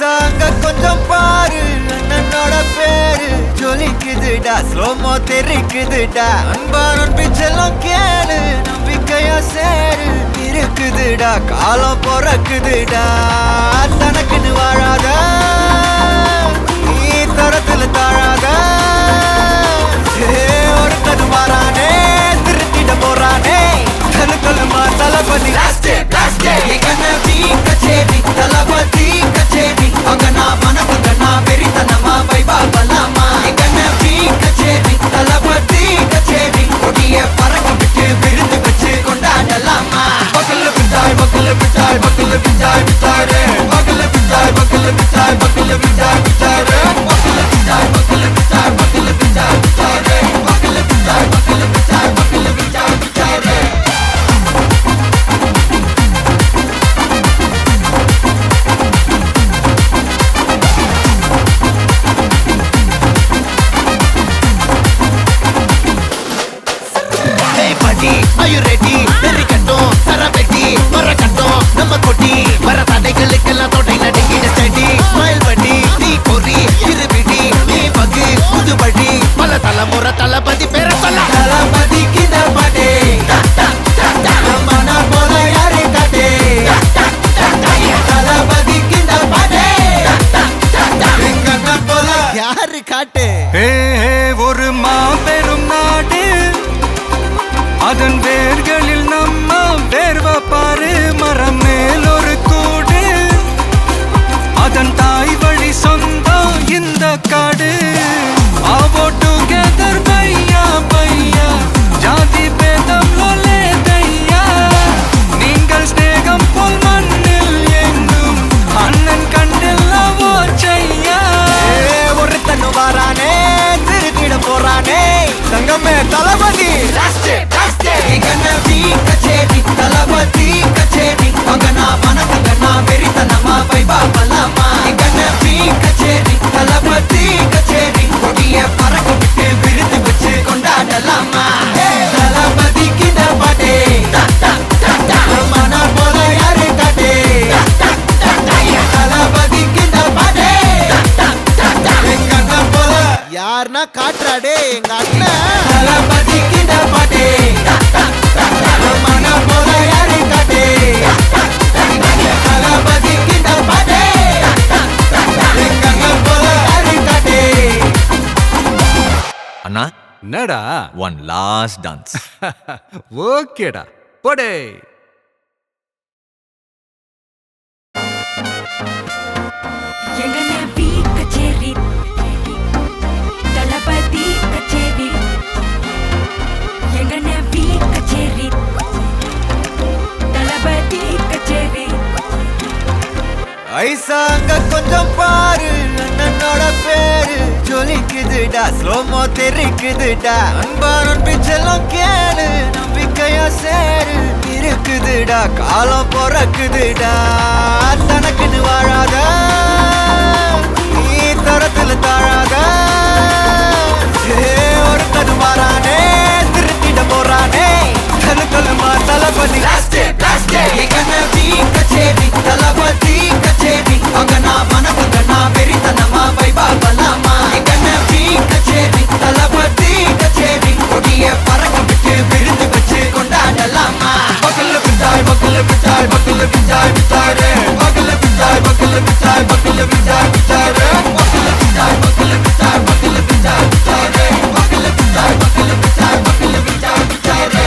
ஐசாங்க கொஞ்சம் பாரு அண்ணனோட பேரு ஜொலிக்குதுடா ஸ்லோமோ தெரிக்குதுடா அன்பான பிச்செல்லாம் கேளு நம்பிக்கையா சேரு இருக்குதுடா காலம் பொறக்குதுடா தனக்குன்னு வாழாத நீ தரத்துல தாழாத ஒரு கது மாறானே திருத்திட போறானே தலுக்கலுமா தளபதி தளபதி கச்சேரி அகனா மனசுகனா வெறித்தனமா வைபா பலாமா கச்சேரி தளபதி கச்சேரி கொடிய பறக்க விட்டு விருந்து வச்சு கொண்டாடலாமா பக்கல்ல பிச்சாய் பக்கல்ல பிச்சாய் பக்கல்ல பிச்சாய் பிச்சாரே பக்கல்ல பிச்சாய் பக்கல்ல பிச்சாய் பக்கல்ல பிச்சாய் பிச்சாரே பக்கல்ல பிச்சாய் பக்கல்ல பிச்சாய் பக்கல்ல பிச்சாய் பிச்சாரே பக்கல்ல பிச்சாய் பக்கல்ல பிச்சாய் பக்கல்ல பிச்சாய் பிச்சாரே Are you ready? Derikattom, Sarabeti, Marakattom, Namakoti, Varathadegalukella thodai nadingida steady, smile buddy, nee kori, irubidi, nee bagi, pudubadi, pala talamura talapati pera solla, talapati kinda pade, mana pola yare kade, talapati kinda pade, engana pola yaru kaate, hey oru maaperum naadu அதன் வேர்களில் நம்ம வேர்வ பாரு மரம் மேல் ஒரு கூடு அதன் தாய் வழி சொந்தம் இந்த காடு ஆவோ டுகெதர் பையா பையா ஜாதி பேதம் லோலே தையா நீங்கள் ஸ்நேகம் போல் மண்ணில் எங்கும் அண்ணன் கண்டில்லவோ செய்யா ஒருத்தன் வாரானே திருத்திட போறானே தங்கமே தளபதி கச்சேரி தளபதி கச்சேரி அகனா மனசகனா வெறித்தனமா வைபா பலாமா கச்சேரி தளபதி கச்சேரி கொடிய பறக்க விட்டு விருந்து வச்சு கொண்டாடலாமா தளபதி கிண்ட பாட்டே மன போல யாரு காட்டே தளபதி கிண்ட பாட்டே எங்க அண்ணன் போல யாருன்னா காட்டுறாடே எங்க அண்ணன் தளபதி கிண்ட பாட்டே அண்ணா என்னடா ஒன் லாஸ்ட் டான்ஸ் ஓகேடா போடே கச்சேரி தளபதி கச்சேரி கச்சேரி தளபதி கச்சேரி ஐசாங்க கொஞ்சம் பாரு அண்ணனோட பேரு ஜொலிக்குதுடா ஸ்லோமோ தெரிக்குதுடா அன்பான பிச்செல்லாம் கேளு நம்பிக்கையா சேரு இருக்குதுடா காலம் பொறக்குதுடா தனக்குன்னு வாழாத நீ தரத்துல தாழாத ஒரு கது மாறானே திருத்திட போறானே தலுக்கலுமா தளபதி கச்சேரி தளபதி கச்சேரி அகனா மனசுகனா வெறித்தனமா வைபா பலாமா கச்சேரி தளபதி கச்சேரி கொடிய பறக்க விட்டு விருந்து வச்சு கொண்டாடலாமா பக்கல்ல பிச்சாய் பக்கல்ல பிச்சாய் பக்கல்ல பிச்சாய் பிச்சாரே பக்கல்ல பிச்சாய் பக்கல்ல பிச்சாய் பக்கல்ல பிச்சாய் பிச்சாரே பக்கல்ல பிச்சாய் பக்கல்ல பிச்சாய் பக்கல்ல பிச்சாய் பிச்சாரே பக்கல்ல பிச்சாய் பக்கல்ல பிச்சாய் பக்கல்ல பிச்சாய் பிச்சாரே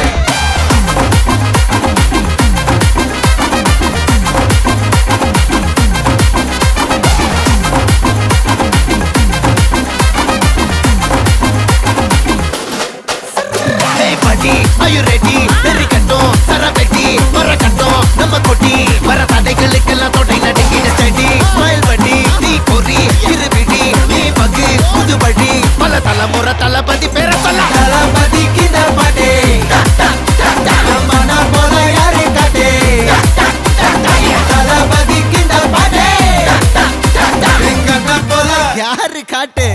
Are you ready? Derikattom, Sarabeti, Marakattom, Namakoti, Varathadegalukella thodai nadingida steady, smile buddy, nee kori, irubidi, nee bagi, pudubadi, pala talamura talapati pera solla, talapati kinda pade, mana pola yare kade, talapati kinda pade, engana pola yaru kaate.